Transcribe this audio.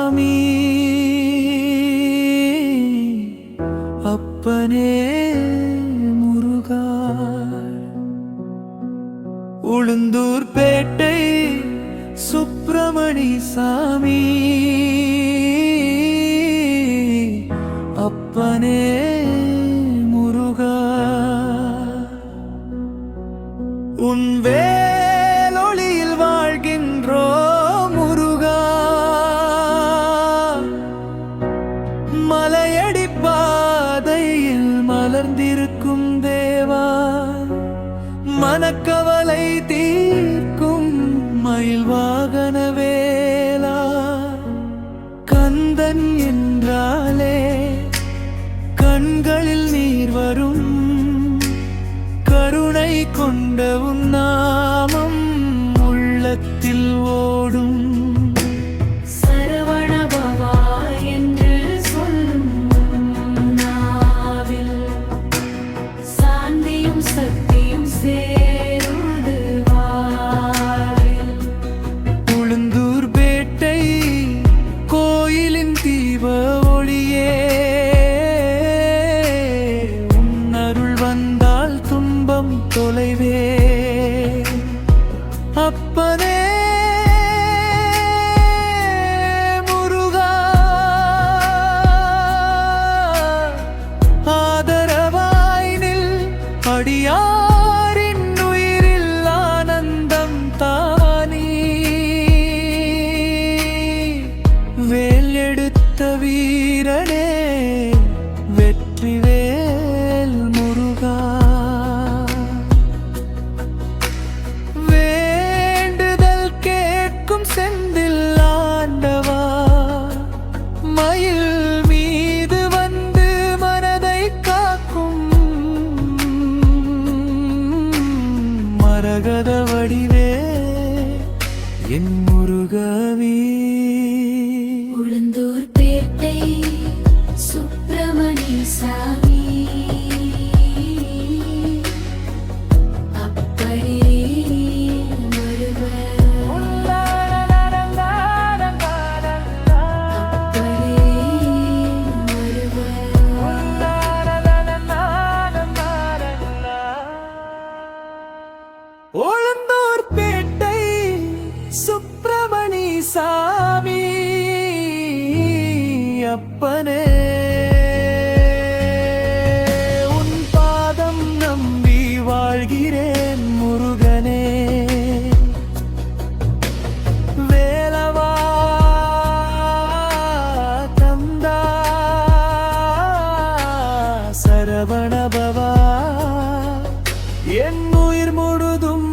சாமி அப்பனே முருகா. உளுந்தூர்பேட்டை சுப்பிரமணி சாமி அப்பனே முருகா. உன் வேலொளியில் வாழ்கின்றோ முருகா. மலையடி பாதையில் மலர்ந்திருக்கும் தேவா, மனக்கவலை தீர்க்கும் மயில் வாகன வேலா. கந்தன் என்றாலே கண்களில் நீர் வரும், கருணை கொண்ட உன் நாமம் உள்ளத்தில் ஓடும். சரவணபவா என்று சொல்லும் நாவில் சாந்தியும் சக்தியும் சேருது வாழ்வில். உளுந்தூர்பேட்டை கோயிலின் தீப ஒளியே, உன் அருள் வந்தால் துன்பம் தொலைவே. அப்பனே முருகா, ஆதரவாய் நில் அடியாரின் உயிரில் ஆனந்தம் தானே. வேல் எடுத்த வீரனே வெற்றிவேல் முருகா. வேண்டுதல் கேட்கும் செந்தில் ஆண்டவா, மயில் மீது வந்து மனதை காக்கும் மரகத வடிவே என் முருகவே. உளுந்தூர்பேட்டை சுப்பிரமணி சாமி அப்பனே முருகா. அப்பனே முருகா. உளுந்தூர்பேட்டை சுப்பிரமணி சாமி அப்பனே, உன் பாதம் நம்பி வாழ்கிறேன் முருகனே. வேலவா கந்தா சரவணபவா, என் உயிர் முழுதும்